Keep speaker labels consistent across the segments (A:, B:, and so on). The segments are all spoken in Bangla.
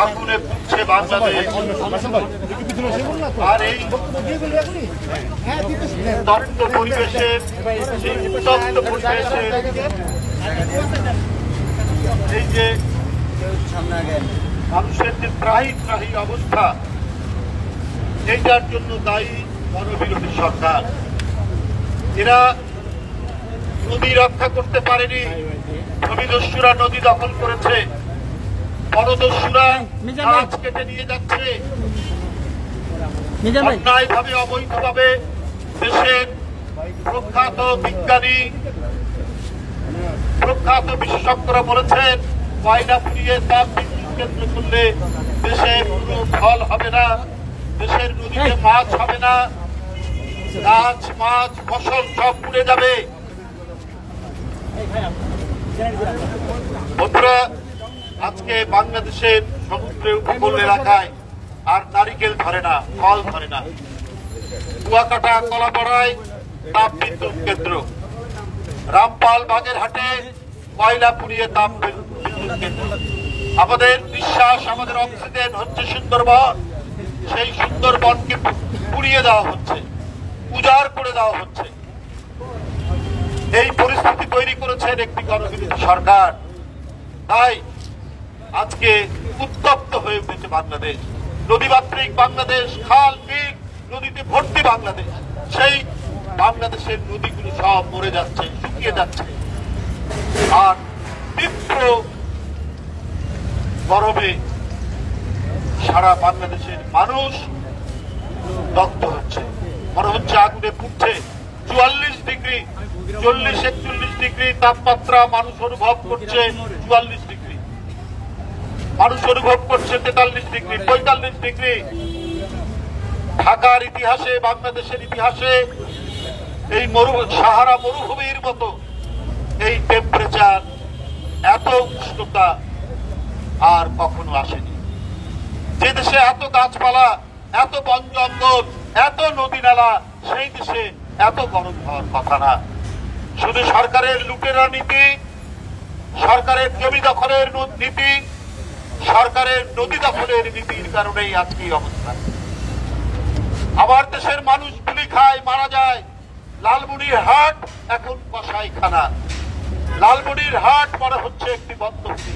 A: আগুনে পুড়ছে বাংলাদেশ। আর এই তপ্ত পরিবেশে এই যে মানুষের যে ত্রাহি ত্রাহি অবস্থা, এইটার জন্য দায়ী গণবিরোধী সরকার। এরা নদী রক্ষা করতে পারেনি, ভূমিদস্যুরা নদী দখল করেছে, বনদস্যুরা গাছ কেটে নিয়ে যাচ্ছে, অন্যায়ভাবে অবৈধভাবে দেশের প্রখ্যাত বিজ্ঞানী প্রখ্যাত বিশেষজ্ঞরা বলেছেন কয়লা পুড়িয়ে তাপ বিদ্যুৎ কেন্দ্র করলে দেশে কোনো ফল হবে না, দেশের নদীতে মাছ হবে না, গাছ মাছ ফসল সব পুড়ে যাবে। বন্ধুরা, আজকে বাংলাদেশের সমুদ্রের উপকূল এলাকায় আর নারিকেল ধরে না, ফল ধরে না। কুয়াকাটা কলাপাড়ায় তাপ বিদ্যুৎ কেন্দ্র, রামপাল বাগেরহাটে কয়লা পুড়িয়ে তাপ বিদ্যুৎ কেন্দ্র। আমাদের বিশ্বাস, আমাদের অক্সিজেন হচ্ছে সুন্দরবন, সেই সুন্দরবনকে পুড়িয়ে দেওয়া হচ্ছে, উজাড় করে দেওয়া হচ্ছে। এই পরিস্থিতি তৈরি করেছেন একটি গণবিরোধী সরকার। তাই আজকে উত্তপ্ত হয়ে উঠেছে বাংলাদেশ, নদীমাতৃক বাংলাদেশ, খাল বিল নদীতে ভর্তি বাংলাদেশ। সেই বাংলাদেশের নদীগুলো সব মরে যাচ্ছে, শুকিয়ে যাচ্ছে, আর তীব্র গরমে সারা বাংলাদেশের মানুষ দগ্ধ হচ্ছে, মনে হচ্ছে আগুনে পুড়ছে। 44 ডিগ্রি, 40-41 ডিগ্রি তাপমাত্রা মানুষ অনুভব করছে, 44 ডিগ্রি মানুষ অনুভব করছে, 43 ডিগ্রি, 45 ডিগ্রি। ঢাকার ইতিহাসে, বাংলাদেশের ইতিহাসে এই সাহারা মরুভূমির মতো এই টেম্পারেচার, এত উষ্ণতা আর কখনো আসেনি। যে দেশে এত গাছপালা, এত বন জঙ্গল, এত নদী নালা, সেই দেশে এত গরম হওয়ার কথা না। শুধু সরকারের লুটেরা নীতি, সরকারের জমি দখলের নীতি, সরকারের নদী দখলের নীতির কারণেই আজকে এই অবস্থা। আমার দেশের মানুষ গুলি খায়, মারা যায়। লালমনির হাট এখন কসাইখানা, লালমনির হাট মনে হচ্ছে একটি বন্দোবস্ত।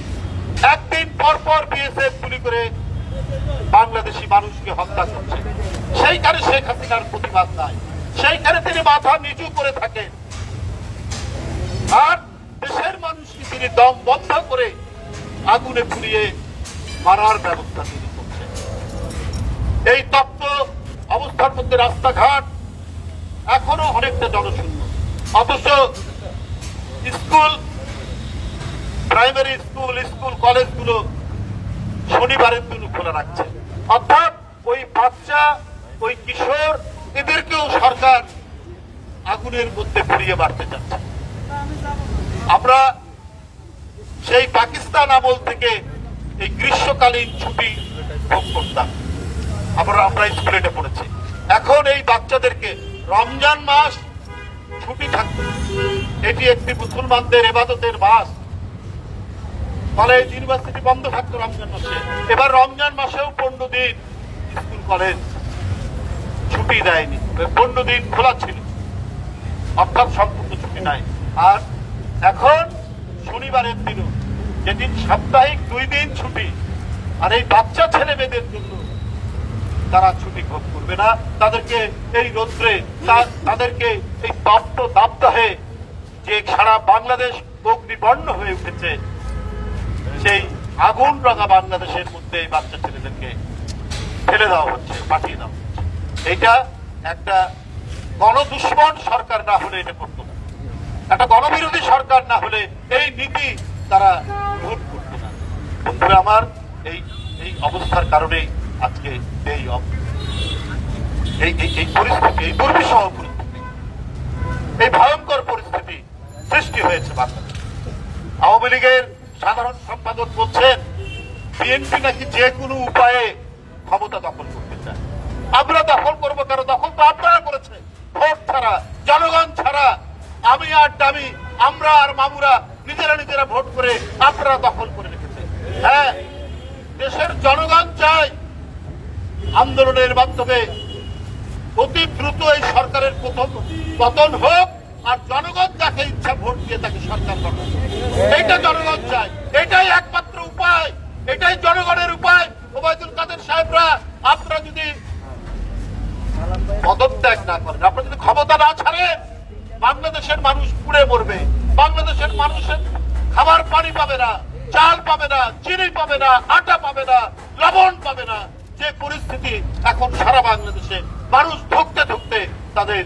A: একদিন পর পর বিএসএফ গুলি করে বাংলাদেশি মানুষকে হত্যা করছে। সেইখানে শেখ হাসিনার প্রতিবাদ নাই, সেইখানে তিনি মাথা নিচু করে থাকেন, আর দেশের মানুষকে তিনি দম বন্ধ করে আগুনে পুড়িয়ে মারার ব্যবস্থা তিনি করছেন। এই তপ্ত অবস্থার মধ্যে রাস্তাঘাট এখনো অনেকটা জনশূন্য, অথচ স্কুল, প্রাইমারি স্কুল, কলেজগুলো শনিবারের দিন খোলা রাখছে। অর্থাৎ ওই বাচ্চা, ওই কিশোর, এদেরকেও সরকার আগুনের মধ্যে পুড়িয়ে মারতে চাচ্ছে। আমরা সেই পাকিস্তান আমল থেকে এই গ্রীষ্মকালীন ছুটি ভোগ করতাম, আমরা স্কুলে পড়েছি। এখন এই বাচ্চাদেরকে রমজান মাস ছুটি থাকবে, এটি একটি মুসলমানদের ইবাদতের মাস। কলেজ ইউনিভার্সিটি বন্ধ থাকতো রমজান মাসে, এবার রমজান মাসেও 15 দিন স্কুল কলেজ ছুটি দেয়নি, 15 দিন খোলা ছিল, অর্থাৎ সম্পূর্ণ ছুটি নাই। আর এখন শনিবারের দিনও, যেদিন সাপ্তাহিক 2 দিন ছুটি, আর এই বাচ্চা ছেলে মেয়েদের জন্য তারা ছুটি ভোগ করবে না। তাদেরকে এই রৌদ্রে, তাদেরকে এই তপ্ত দাবদাহে যে সারা বাংলাদেশ অগ্নিবর্ণ হয়ে উঠেছে, সেই আগুন রাঙা বাংলাদেশের মধ্যে এই বাচ্চা ছেলেদেরকে ফেলে দেওয়া হচ্ছে, পাঠিয়ে দেওয়া হচ্ছে। এটা একটা গণদুশ্মন সরকার না হলে এটা করতো না, একটা গণবিরোধী সরকার না হলে এই নীতি তারা গ্রহণ করতো না। বন্ধুরা আমার, এই অবস্থার কারণেই আজকে এই পরিস্থিতি, এই দুর্বিষহ পরিস্থিতি, এই ভয়ঙ্কর পরিস্থিতি সৃষ্টি হয়েছে বাংলাদেশে। আওয়ামী লীগের সাধারণ সম্পাদক বলছেন বিএনপি নাকি যে কোনো উপায়ে ক্ষমতা দখল করতে চায়। আমরা দখল করবো কেন? দখল তো আপনারা করেছে, ভোট ছাড়া, জনগণ ছাড়া। আমি আর দামি, আমরা আর মামুরা নিজেরা ভোট করে আপনারা দখল করে রেখেছে। হ্যাঁ, দেশের জনগণ চায় আন্দোলনের মাধ্যমে অতি দ্রুত এই সরকারের প্রথম পতন হোক, আর জনগণ যাকে ইচ্ছা ভোট দিয়ে তাকে সরকার গঠন। এইটা জনগণ চায়, এটাই একমাত্র উপায়, এটাই জনগণের উপায়। ওবায়দুল কাদের সাহেবরা, আপনারা যদি পদত্যাগ না করেন, আপনারা যদি ক্ষমতা না ছাড়েন, বাংলাদেশের মানুষ পুড়ে মরবে। বাংলাদেশের মানুষের খাবার পানি পাবে না, চাল পাবে না, চিনি পাবে না, আটা পাবে না, লবণ পাবে না। যে পরিস্থিতি এখন সারা বাংলাদেশে, মানুষ ধুকতে ধুকতে তাদের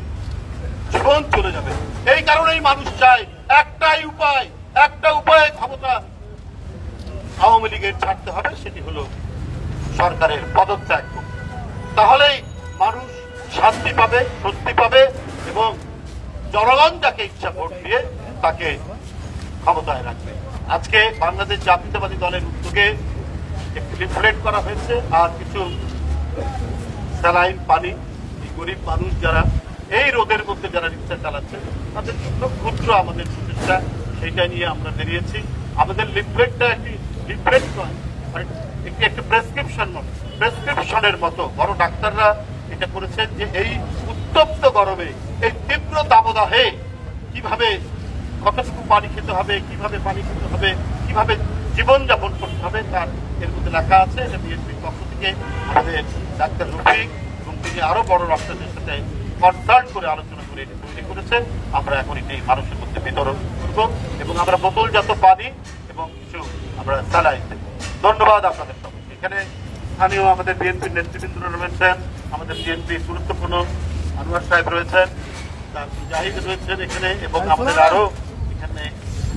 A: জীবন চলে যাবে। এই কারণেই মানুষ চায় একটা উপায় ক্ষমতা আওয়ামী লীগের ছাড়তে হবে, সেটি হলো সরকারের পদত্যাগ। তাহলেই মানুষ শান্তি পাবে, স্বস্তি পাবে এবং জনগণ যাকে ইচ্ছা ভোট দিয়ে তাকে ক্ষমতায় রাখবে। আজকে বাংলাদেশ জাতীয়তাবাদী দলের উদ্যোগে একটি লিফলেট করা হয়েছে, আর কিছু স্যালাইন পানি এই গরিব মানুষ যারা এই রোদের মধ্যে যারা রিক্সা চালাচ্ছে তাদের জন্য ক্ষুদ্র আমাদের প্রচেষ্টা, সেইটা নিয়ে আমরা বেরিয়েছি। আমাদের লিফলেটটা একটি লিফলেট নয়, একটি প্রেসক্রিপশনের মতো। বড় ডাক্তাররা এটা করেছেন যে এই উত্তপ্ত গরমে, এই তীব্র দাবদাহে কিভাবে কতটুকু পানি খেতে হবে, কিভাবে পানি খেতে হবে, কিভাবে জীবনযাপন করতে হবে, তার এর মধ্যে লেখা আছে। এটা বিএনপির পক্ষ থেকে আমাদের ডাক্তার রফিক এবং তিনি আরো বড় ডাক্তারদের সাথে কনসাল্ট করে আলোচনা করে এটি তৈরি করেছেন। আমরা এখন এটি মানুষের মধ্যে বিতরণ করব এবং আমরা বোতলজাত পানি এবং কিছু আমরা স্যালাইন দেব। ধন্যবাদ আপনাদের সবাইকে। এখানে স্থানীয় আমাদের বিএনপির নেতৃবৃন্দ রয়েছেন, আমাদের বিএনপির গুরুত্বপূর্ণ আনোয়ার সাহেব রয়েছেন, জাহিদ রয়েছেন এখানে, এবং আমাদের আরো এখানে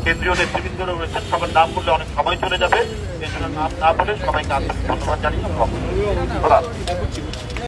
A: কেন্দ্রীয় নেতৃবৃন্দরা রয়েছেন। সবার নাম বললে অনেক সময় চলে যাবে, এই জন্য নাম না বলে সবাইকে আন্তরিক ধন্যবাদ জানিয়ে